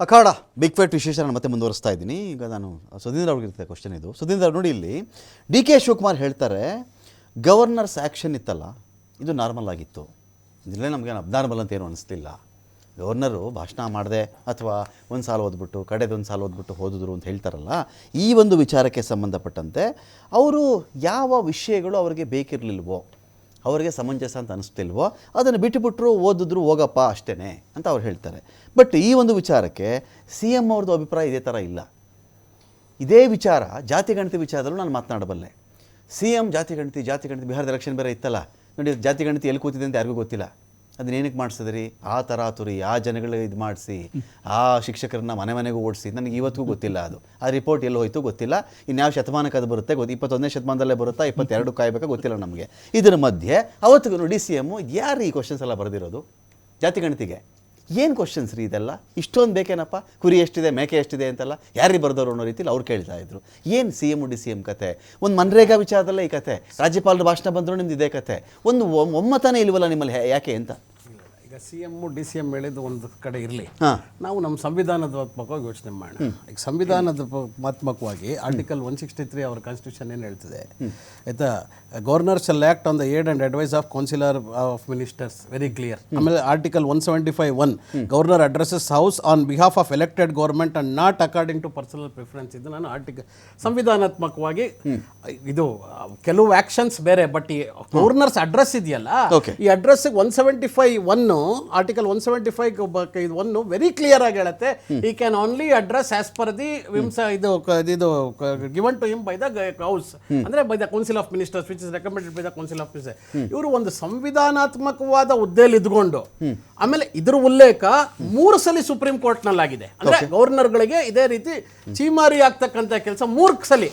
ಅಖಾಡ big fight ವಿಶೇಷ ನಾನು ಮತ್ತೆ ಮುಂದುವರಿಸ್ತಾ ಇದ್ದೀನಿ. ಈಗ ನಾನು ಸುಧೀಂದ್ರ ಅವ್ರಿಗಿರುತ್ತೆ ಕ್ವಶನ್ ಇದು. ಸುಧೀಂದ್ರ ನೋಡಿ, ಇಲ್ಲಿ ಡಿ ಕೆ ಶಿವಕುಮಾರ್ ಹೇಳ್ತಾರೆ ಗವರ್ನರ್ಸ್ ಆ್ಯಕ್ಷನ್ ಇತ್ತಲ್ಲ ಇದು ನಾರ್ಮಲ್ ಆಗಿತ್ತು, ಇದರಲ್ಲೇ ನಮಗೇನು ಅಬ್ನಾರ್ಮಲ್ ಅಂತ ಏನು ಅನಿಸ್ತಿಲ್ಲ. ಗವರ್ನರು ಭಾಷಣ ಮಾಡಿದೆ ಅಥವಾ ಒಂದು ಸಾಲ ಓದ್ಬಿಟ್ಟು ಕಡೆದೊಂದು ಸಾಲ ಓದ್ಬಿಟ್ಟು ಹೋದಿದ್ರು ಅಂತ ಹೇಳ್ತಾರಲ್ಲ, ಈ ಒಂದು ವಿಚಾರಕ್ಕೆ ಸಂಬಂಧಪಟ್ಟಂತೆ ಅವರು ಯಾವ ವಿಷಯಗಳು ಅವರಿಗೆ ಬೇಕಿರಲಿಲ್ವೋ, ಅವರಿಗೆ ಸಮಂಜಸ ಅಂತ ಅನಿಸ್ತಿಲ್ವೋ ಅದನ್ನು ಬಿಟ್ಟುಬಿಟ್ರು, ಓದಿದ್ರು ಹೋಗಪ್ಪ ಅಷ್ಟೇ ಅಂತ ಅವ್ರು ಹೇಳ್ತಾರೆ. ಬಟ್ ಈ ಒಂದು ವಿಚಾರಕ್ಕೆ ಸಿ ಎಮ್ ಅವ್ರದ್ದು ಅಭಿಪ್ರಾಯ ಇದೇ ಥರ ಇಲ್ಲ. ಇದೇ ವಿಚಾರ ಜಾತಿ ಗಣತಿ ವಿಚಾರದಲ್ಲೂ ನಾನು ಮಾತನಾಡಬಲ್ಲೆ. ಸಿ ಎಮ್ ಜಾತಿ ಗಣತಿ ಬಿಹಾರದ ಎಲೆಕ್ಷನ್ ಬೇರೆ ಇತ್ತಲ್ಲ ನೋಡಿ, ಜಾತಿ ಗಣತಿ ಎಲ್ಲಿ ಕೂತಿದೆ ಅಂತ ಯಾರಿಗೂ ಗೊತ್ತಿಲ್ಲ. ಅದನ್ನೇನಕ್ಕೆ ಮಾಡಿಸಿದ್ರಿ, ಆ ತರಾತುರಿ ಆ ಜನಗಳಿಗೆ ಇದು ಮಾಡಿಸಿ ಆ ಶಿಕ್ಷಕರನ್ನ ಮನೆಗೂ ಓಡಿಸಿ, ನನಗೆ ಇವತ್ತಿಗೂ ಗೊತ್ತಿಲ್ಲ ಅದು ಆ ರಿಪೋರ್ಟ್ ಎಲ್ಲಿ ಹೋಯ್ತು ಗೊತ್ತಿಲ್ಲ. ಇನ್ಯಾವ ಶತಮಾನಕ್ಕೆ ಅದು ಬರುತ್ತೆ 21ನೇ ಶತಮಾನದಲ್ಲೇ ಬರುತ್ತಾ 22 ಕಾಯಬೇಕಾ ಗೊತ್ತಿಲ್ಲ ನಮಗೆ. ಇದರ ಮಧ್ಯೆ ಅವತ್ತಿಗೂ ನೋಡಿ ಸಿ ಎಮ್ಮು ಯಾರು ಈ ಕ್ವಶನ್ಸ್ ಎಲ್ಲ ಬರೆದಿರೋದು ಜಾತಿ ಗಣತಿಗೆ? ಏನು ಕ್ವಶನ್ಸ್ ರೀ ಇದೆಲ್ಲ, ಇಷ್ಟೊಂದು ಬೇಕೇನಪ್ಪ, ಕುರಿ ಎಷ್ಟಿದೆ ಮೇಕೆ ಎಷ್ಟಿದೆ ಅಂತೆಲ್ಲ ಯಾರಿಗೆ ಬರೆದವರು ಅನ್ನೋ ರೀತಿಲಿ ಅವ್ರು ಕೇಳ್ತಾ ಇದ್ರು. ಏನು C M D C M ಕತೆ, ಒಂದು ಮನ್ರೇಗಾ ವಿಚಾರದಲ್ಲೇ ಈ ಕತೆ, ರಾಜ್ಯಪಾಲರ ಭಾಷಣ ಬಂದರೂ ನಿಮ್ದು ಇದೇ ಕತೆ, ಒಂದು ಒಮ್ಮತನೇ ಇಲ್ವಲ್ಲ ನಿಮ್ಮಲ್ಲಿ ಯಾಕೆ ಅಂತ. ಈಗ C M D C M ಹೇಳಿದ್ದು ಒಂದು ಕಡೆ ಇರಲಿ, ನಾವು ನಮ್ಮ ಸಂವಿಧಾನಾತ್ಮಕವಾಗಿ ಯೋಚನೆ ಮಾಡೋಣ. ಈಗ ಸಂವಿಧಾನಾತ್ಮಕವಾಗಿ ಆರ್ಟಿಕಲ್ 163 ಅವರ ಕಾನ್ಸ್ಟಿಟ್ಯೂಷನ್ ಏನು ಹೇಳ್ತದೆ ಆಯಿತಾ, governor shall act on the aid and advice of councillor of ministers, very clear. ಆಮೇಲೆ article 175(1) governor addresses house on behalf of elected government and not according to personal preference. ಇದು ನಾನು article ಸಂವಿಧಾನಾತ್ಮಕವಾಗಿ ಇದು ಕೆಲವು actions ಬೇರೆ, but ಈ governors address ಇದೆಯಲ್ಲ, ಈ address 175(1) article 175(1) very clear ಆಗಿ ಹೇಳುತ್ತೆ, ಈ can only address as per the ಇದು given to him by the house, ಅಂದ್ರೆ by the council of ministers which is recommended by the council of ministers. ಇವರು ಒಂದು ಸಂವಿಧಾನಾತ್ಮಕವಾದ ಹುದ್ದೆಯಲ್ಲಿ ಇದ್ಕೊಂಡು ಆಮೇಲೆ ಇದ್ರ ಉಲ್ಲೇಖ 3 ಸಲ ಸುಪ್ರೀಂ ಕೋರ್ಟ್ ನಲ್ಲಾಗಿದೆ. ಅಂದ್ರೆ ಗವರ್ನರ್ಗಳಿಗೆ ಇದೇ ರೀತಿ ಚೀಮಾರಿ ಆಗ್ತಕ್ಕಂಥ ಕೆಲಸ 3 ಸಲ,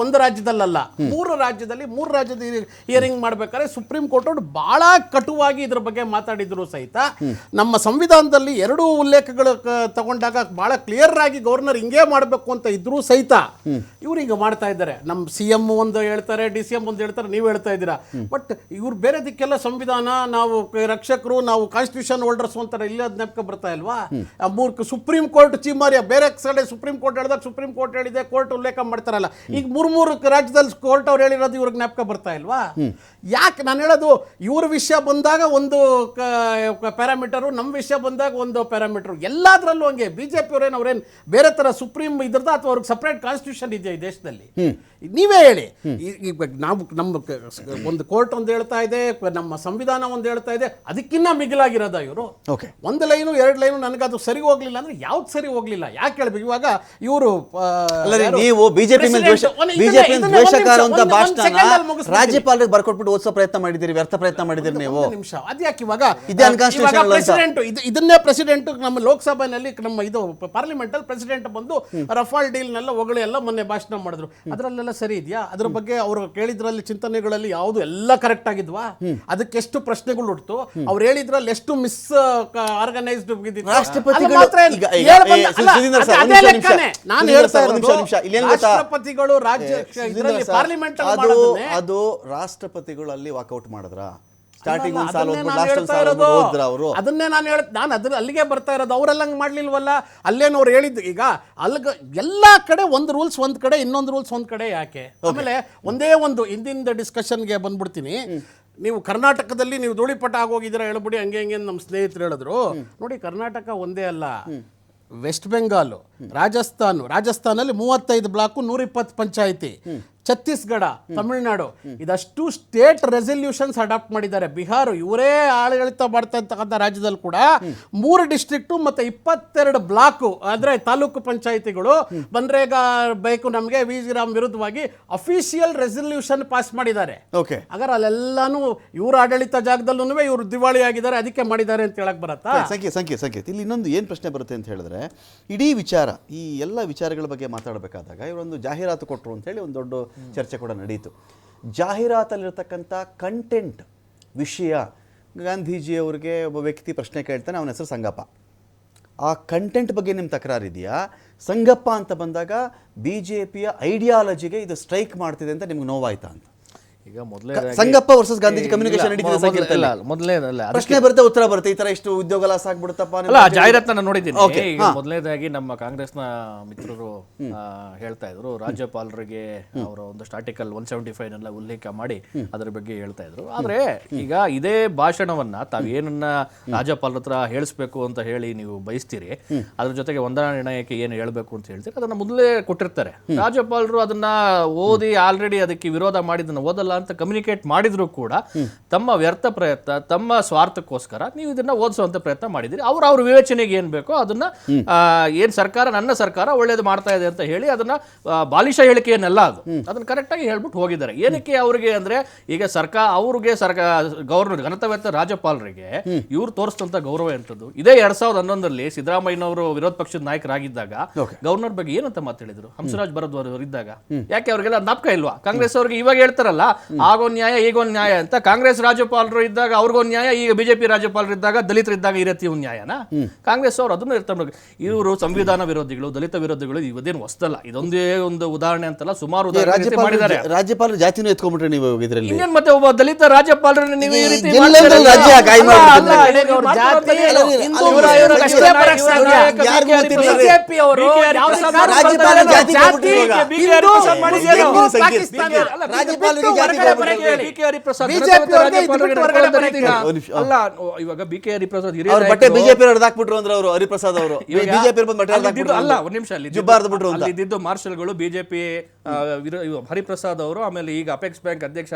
ಒಂದು ರಾಜ್ಯದಲ್ಲ 3 ರಾಜ್ಯದಲ್ಲಿ 3 ರಾಜ್ಯದ ಹಿಯರಿಂಗ್ ಮಾಡ್ಬೇಕಾದ್ರೆ ಸುಪ್ರೀಂ ಕೋರ್ಟ್ ಅವರು ಬಹಳ ಕಟುವಾಗಿ ಇದ್ರ ಬಗ್ಗೆ ಮಾತಾಡಿದ್ರು ಸಹಿತ ನಮ್ಮ ಸಂವಿಧಾನದಲ್ಲಿ 2 ಉಲ್ಲೇಖಗಳು ತಗೊಂಡಾಗ ಬಹಳ ಕ್ಲಿಯರ್ ಆಗಿ ಗವರ್ನರ್ ಹಿಂಗೇ ಮಾಡಬೇಕು ಅಂತ ಇದ್ರೂ ಸಹಿತ ಇವ್ರು ಹಿಂಗೆ ಮಾಡ್ತಾ ಇದ್ದಾರೆ. ನಮ್ಮ ಸಿ ಎಂ ಒಂದು ಹೇಳ್ತಾರೆ, ಡಿ ಸಿ ಎಂ ಒಂದು ಹೇಳ್ತಾರೆ, ನೀವು ಹೇಳ್ತಾ ಇದ್ದೀರಾ. ಬಟ್ ಇವ್ರು ಬೇರೆದಕ್ಕೆಲ್ಲ ಸಂವಿಧಾನ, ನಾವು ರಕ್ಷಕರು, ನಾವು ಕಾನ್ಸ್ಟಿಟ್ಯೂಷನ್ ಹೋಲ್ಡರ್ಸ್ ಅಂತಾರೆ, ಇಲ್ಲಿ ಅದು ನೆನಪು ಬರ್ತಾ ಇಲ್ವಾ? ಸುಪ್ರೀಂ ಕೋರ್ಟ್ ಚೀಮಾರಿ, ಬೇರೆ ಕಡೆ ಸುಪ್ರೀಂ ಕೋರ್ಟ್ ಹೇಳಿದಾಗ ಸುಪ್ರೀಂ ಕೋರ್ಟ್ ಹೇಳಿದೆ, ಕೋರ್ಟ್ ಉಲ್ಲೇಖ ಮಾಡ್ತಾರಲ್ಲ, ಈಗ 3 ರಾಜ್ಯದಲ್ಲಿ ಕೋರ್ಟ್ ಅವ್ರು ಹೇಳಿರೋದು ಇವ್ರಿಗೆ ಜ್ಞಾಪಕ ಬರ್ತಾ ಇಲ್ವಾ? ಯಾಕೆ ನಾನು ಹೇಳೋದು, ಇವ್ರ ವಿಷಯ ಬಂದಾಗ ಒಂದು ಪ್ಯಾರಾಮೀಟರು, ನಮ್ಮ ವಿಷಯ ಬಂದಾಗ ಒಂದು ಪ್ಯಾರಾಮೀಟರ್, ಎಲ್ಲದರಲ್ಲೂ ಹಂಗೆ. ಬಿಜೆಪಿ ಅವ್ರೇನು ಬೇರೆ ತರ ಸುಪ್ರೀಂ ಇದ್ರದ ಅಥವಾ ಅವ್ರಿಗೆ ಸಪ್ರೇಟ್ ಕಾನ್ಸ್ಟಿಟ್ಯೂಷನ್ ಇದೆಯಾ ಈ ದೇಶದಲ್ಲಿ? ನೀವೇ ಹೇಳಿ. ನಾವು ನಮ್ಮ ಒಂದು ಕೋರ್ಟ್ ಒಂದು ಹೇಳ್ತಾ ಇದೆ, ನಮ್ಮ ಸಂವಿಧಾನ ಒಂದು ಹೇಳ್ತಾ ಇದೆ, ಅದಕ್ಕಿಂತ ಮಿಗಿಲಾಗಿರೋದ ಇವರು. 1 ಲೈನು 2 ಲೈನು ನನಗದು ಸರಿ ಹೋಗ್ಲಿಲ್ಲ ಅಂದ್ರೆ ಯಾವ್ದು ಸರಿ ಹೋಗ್ಲಿಲ್ಲ ಯಾಕೆ ಹೇಳ್ಬೇಕು? ಇವಾಗ ಇವರು ನೀವು ಬಿಜೆಪಿ ದ್ವೇಷಕಾರ ಅಂತ ಭಾಷಣ ರಾಜ್ಯಪಾಲರಿಗೆ ಬರ್ಕೊಟ್ಬಿಟ್ಟು ಓದಿಸೋ ಪ್ರಯತ್ನ ಮಾಡಿದ್ದೀರಿ, ವ್ಯರ್ಥ ಪ್ರಯತ್ನ ಮಾಡಿದ್ದೀರಿ ನೀವು. ನಿಮಿಷ, ಅದ್ಯಾಕೆ ಇವಾಗ ಪ್ರೆಸಿಡೆಂಟ್ ಇದನ್ನೇ ಪ್ರೆಸಿಡೆಂಟ್ ನಮ್ಮ ಲೋಕಸಭೆಯಲ್ಲಿ ನಮ್ಮ ಇದು ಪಾರ್ಲಿಮೆಂಟ್ ಅಲ್ಲಿ ಪ್ರೆಸಿಡೆಂಟ್ ಬಂದು ರಫಾಲ್ ಡೀಲ್ ನೆಲ್ಲ ಹೊಗಳಿ ಎಲ್ಲ ಮೊನ್ನೆ ಭಾಷಣ ಮಾಡಿದ್ರು. ಅದರಲ್ಲೆಲ್ಲ ಸರಿ ಇದೆಯಾ? ಅದ್ರ ಬಗ್ಗೆ ಅವರು ಕೇಳಿದ್ರಲ್ಲಿ ಚಿಂತನೆಗಳಲ್ಲಿ ಯಾವುದು ಎಲ್ಲ ಕರೆಕ್ಟ್ ಆಗಿದ್ವಾ? ಅದಕ್ಕೆ ಎಷ್ಟು ಪ್ರಶ್ನೆಗಳು ಹುಟ್ಟಿತು? ಅವ್ರು ಹೇಳಿದ್ರಲ್ಲಿ ಎಷ್ಟು ಮಿಸ್ ಆರ್ಗನೈಸ್ಡ್ ರಾಷ್ಟ್ರಪತಿಗಳು ರಾಜ್ಯ ಪಾರ್ಲಿಮೆಂಟ್ ಅದು ರಾಷ್ಟ್ರಪತಿಗಳು ಅಲ್ಲಿ ವಾಕೌಟ್ ಮಾಡಿದ್ರ ಸ್ಟಾರ್ಟಿಂಗ್ ಅದನ್ನೇ ನಾನು ಅಲ್ಲಿಗೆ ಬರ್ತಾ ಇರೋದು. ಅವರೆಲ್ಲ ಹಂಗೆ ಮಾಡ್ಲಿಲ್ವಲ್ಲ, ಅಲ್ಲೇನು ಅವ್ರು ಹೇಳಿದ್ದು. ಈಗ ಎಲ್ಲ ಕಡೆ ಒಂದು ರೂಲ್ಸ್ ಒಂದ್ ಕಡೆ, ಇನ್ನೊಂದು ರೂಲ್ಸ್ ಒಂದ್ ಕಡೆ ಯಾಕೆ? ಆಮೇಲೆ ಒಂದೇ ಒಂದು ಹಿಂದಿನ ಡಿಸ್ಕಷನ್ಗೆ ಬಂದ್ಬಿಡ್ತೀನಿ. ನೀವು ಕರ್ನಾಟಕದಲ್ಲಿ ನೀವು ಧೂಳಿಪಟ ಆಗೋಗಿದ್ದೀರಾ ಹೇಳ್ಬಿಡಿ, ಹಂಗೆ ಹಂಗೆ ನಮ್ಮ ಸ್ನೇಹಿತರು ಹೇಳಿದ್ರು. ನೋಡಿ, ಕರ್ನಾಟಕ ಒಂದೇ ಅಲ್ಲ, ವೆಸ್ಟ್ ಬೆಂಗಾಲ್, ರಾಜಸ್ಥಾನಲ್ಲಿ 35 ಬ್ಲಾಕು 120 ಪಂಚಾಯಿತಿ, ಛತ್ತೀಸ್ಗಢ, ತಮಿಳುನಾಡು ಇದಷ್ಟು ಸ್ಟೇಟ್ ರೆಸಲ್ಯೂಷನ್ಸ್ ಅಡಾಪ್ಟ್ ಮಾಡಿದ್ದಾರೆ. ಬಿಹಾರ ಇವರೇ ಆಡಳಿತ ಮಾಡ್ತಾ ಇರ್ತಕ್ಕಂಥ ರಾಜ್ಯದಲ್ಲಿ ಕೂಡ 3 ಡಿಸ್ಟ್ರಿಕ್ಟು ಮತ್ತೆ 22 ಬ್ಲಾಕು ಅಂದ್ರೆ ತಾಲೂಕು ಪಂಚಾಯಿತಿಗಳು ಮನ್ರೇಗಾ ಬೇಕು ನಮಗೆ ವಿಜಿರಾಮ್ ವಿರುದ್ಧವಾಗಿ ಅಫಿಷಿಯಲ್ ರೆಸಲ್ಯೂಷನ್ ಪಾಸ್ ಮಾಡಿದ್ದಾರೆ. ಹಾಗಾದ್ರೆ ಅಲ್ಲೆಲ್ಲಾನು ಇವ್ರ ಆಡಳಿತ ಜಾಗದಲ್ಲೂ ಇವರು ದಿವಾಳಿ ಆಗಿದ್ದಾರೆ, ಅದಕ್ಕೆ ಮಾಡಿದ್ದಾರೆ ಅಂತ ಹೇಳಕ್ ಬರತ್ತಾ? ಸಂಖ್ಯೆ ಇಲ್ಲಿ ಇನ್ನೊಂದು ಏನು ಪ್ರಶ್ನೆ ಬರುತ್ತೆ ಅಂತ ಹೇಳಿದ್ರೆ, ಇಡೀ ವಿಚಾರ ಈ ಎಲ್ಲ ವಿಚಾರಗಳ ಬಗ್ಗೆ ಮಾತಾಡಬೇಕಾದಾಗ ಇವರೊಂದು ಜಾಹೀರಾತು ಕೊಟ್ಟರು ಅಂತ ಹೇಳಿ ಒಂದು ದೊಡ್ಡ ಚರ್ಚೆ ಕೂಡ ನಡೆಯಿತು. ಜಾಹೀರಾತಲ್ಲಿರ್ತಕ್ಕಂಥ ಕಂಟೆಂಟ್ ವಿಷಯ, ಗಾಂಧೀಜಿಯವರಿಗೆ ಒಬ್ಬ ವ್ಯಕ್ತಿ ಪ್ರಶ್ನೆ ಕೇಳ್ತಾನೆ, ಅವನ ಹೆಸರು ಸಂಗಪ್ಪ. ಆ ಕಂಟೆಂಟ್ ಬಗ್ಗೆ ನಿಮ್ಮ ತಕರಾರಿದೆಯಾ? ಸಂಗಪ್ಪ ಅಂತ ಬಂದಾಗ ಬಿ ಜೆ ಪಿಯ ಐಡಿಯಾಲಜಿಗೆ ಇದು ಸ್ಟ್ರೈಕ್ ಮಾಡ್ತಿದೆ ಅಂತ ನಿಮ್ಗೆ ನೋವಾಯ್ತಾ ಅಂತ? ಈಗ ಮೊದಲೇ ಸಂಗಪ್ಪ ವರ್ಸಸ್ ಗಾಂಧೀಜಿ ಕಮ್ಯುನಿಕೇಶನ್ ನಡೀತಿದೆ ಸಂಕೀರ್ಣ ಇಲ್ಲ ಮೊದಲನೇದಲ್ಲ ಪ್ರಶ್ನೆ ಬರುತ್ತೆ ಉತ್ತರ ಬರುತ್ತೆ ಈ ತರ ಇಷ್ಟು ಉದ್ಯೋಗ ಲಾಸ್ ಆಗ್ಬಿಡುತ್ತಪ್ಪ ಅಲ್ಲ ಆ ಜಾಹೀರಾತನ್ನ ನಾನು ನೋಡಿದ್ದೀನಿ. ಈಗ ಮೊದಲನೇದಾಗಿ ನಮ್ಮ ಕಾಂಗ್ರೆಸ್ನ ಮಿತ್ರರು ಹೇಳ್ತಾ ಇದ್ರು ರಾಜ್ಯಪಾಲರಿಗೆ ಅವರ ಒಂದಷ್ಟು ಆರ್ಟಿಕಲ್ 175 ನೆಲ್ಲ ಉಲ್ಲೇಖ ಮಾಡಿ ಅದರ ಬಗ್ಗೆ ಹೇಳ್ತಾ ಇದ್ರು. ಆದ್ರೆ ಈಗ ಇದೇ ಭಾಷಣವನ್ನ ತಾವೇನನ್ನ ರಾಜ್ಯಪಾಲರ ಹತ್ರ ಹೇಳಿಸ್ಬೇಕು ಅಂತ ಹೇಳಿ ನೀವು ಬಯಸ್ತೀರಿ, ಅದ್ರ ಜೊತೆಗೆ ವಂದನಾ ನಿರ್ಣಯಕ್ಕೆ ಏನು ಹೇಳ್ಬೇಕು ಅಂತ ಹೇಳ್ತೀರಿ ಅದನ್ನ ಮೊದಲೇ ಕೊಟ್ಟಿರ್ತಾರೆ. ರಾಜ್ಯಪಾಲರು ಅದನ್ನ ಓದಿ ಆಲ್ರೆಡಿ ಅದಕ್ಕೆ ವಿರೋಧ ಮಾಡಿದ್ದನ್ನ ಓದಲ್ಲ ಅಂತ ಕಮ್ಯುನಿಕೇಟ್ ಮಾಡಿದ್ರು ಕೂಡ ತಮ್ಮ ವ್ಯರ್ಥ ಪ್ರಯತ್ನ, ತಮ್ಮ ಸ್ವಾರ್ಥಕ್ಕೋಸ್ಕರ ನೀವು ಇದನ್ನ ಓದಿಸುವಂತ ಪ್ರಯತ್ನ ಮಾಡಿದಿರಿ. ಅವ್ರ ವಿವೇಚನೆಗೆ ಏನ್ ಬೇಕೋ ಅದನ್ನ ಏನ್ ಸರ್ಕಾರ ನನ್ನ ಸರ್ಕಾರ ಒಳ್ಳೇದು ಮಾಡ್ತಾ ಇದೆ ಅಂತ ಹೇಳಿ ಅದನ್ನ ಬಾಲಿಶ ಹೇಳಿಕೆಯನ್ನೆಲ್ಲ ಅದನ್ನ ಕರೆಕ್ಟ್ ಆಗಿ ಹೇಳ್ಬಿಟ್ಟು ಹೋಗಿದ್ದಾರೆ. ಏನಕ್ಕೆ ಅವ್ರಿಗೆ ಅಂದ್ರೆ ಈಗ ಅವ್ರಿಗೆ ಗವರ್ನರ್ ಘನತಾವೇತ್ತ ರಾಜ್ಯಪಾಲರಿಗೆ ಇವ್ರು ತೋರಿಸಿದಂತ ಗೌರವ ಎಂತದ್ದು. ಇದೇ 2011 ಸಿದ್ದರಾಮಯ್ಯನವರು ವಿರೋಧ ಪಕ್ಷದ ನಾಯಕರಾಗಿದ್ದಾಗ ಗವರ್ನರ್ ಬಗ್ಗೆ ಏನಂತ ಮಾತಾಡಿದ್ರು ಹಂಸರಾಜ್ ಭರದ್ವಾಜ್ ಅವರು ಇದ್ದಾಗ? ಯಾಕೆ ಅವ್ರಿಗೆಲ್ಲ ನಾಪಕ ಇಲ್ವಾ? ಕಾಂಗ್ರೆಸ್ ಅವ್ರಿಗೆ ಇವಾಗ ಹೇಳ್ತಾರಲ್ಲ ಆಗೊಂದ್ ನ್ಯಾಯ ಈಗೊಂದ್ ನ್ಯಾಯ ಅಂತ. ಕಾಂಗ್ರೆಸ್ ರಾಜ್ಯಪಾಲರು ಇದ್ದಾಗ ಅವ್ರಿಗೊಂದ್ ನ್ಯಾಯ, ಈಗ ಬಿಜೆಪಿ ರಾಜ್ಯಪಾಲರು ಇದ್ದಾಗ ದಲಿತರಿದ್ದಾಗ ಈ ರೀತಿ ಒಂದು ನ್ಯಾಯನ ಕಾಂಗ್ರೆಸ್ ಅವರು ಅದನ್ನು ಇರ್ತಾರೆ. ಇವರು ಸಂವಿಧಾನ ವಿರೋಧಿಗಳು, ದಲಿತ ವಿರೋಧಿಗಳು, ಇದೇನು ಹೊಸದಲ್ಲ, ಇದೊಂದೇ ಒಂದು ಉದಾಹರಣೆ ಅಂತಲ್ಲ, ಸುಮಾರು ಉದಾಹರಣೆ ಮಾಡಿದ್ದಾರೆ. ರಾಜ್ಯಪಾಲರು ಜಾತಿನೂ ಎತ್ಕೊಂಡ್ಬಿಟ್ರೆ ನೀವು ಇದರಲ್ಲಿ ಇನ್ನೇನ್ ಮತ್ತೆ ಒಬ್ಬ ದಲಿತ ರಾಜ್ಯಪಾಲರನ್ನ ನೀವು ಈ ರೀತಿ ಅಲ್ಲ ಇವಾಗ ಬಿ ಕೆ ಹರಿಪ್ರಸಾದ್ ಬಟ್ಟೆ ಬಿಜೆಪಿ ಹಾಕ್ಬಿಟ್ರು ಅಂದ್ರೆ ಅವರು ಹರಿಪ್ರಸಾದ್ ಅವರು ಬಿಜೆಪಿ ಅಲ್ಲ ಒಂದ್ ನಿಮಿಷ ಅಲ್ಲಿ ಇದ್ದಿದ್ದು ಮಾರ್ಷಲ್ಗಳು ಬಿಜೆಪಿ ಹರಿಪ್ರಸಾದ್ ಅವರು, ಆಮೇಲೆ ಈಗ ಅಪೆಕ್ಸ್ ಬ್ಯಾಂಕ್ ಅಧ್ಯಕ್ಷ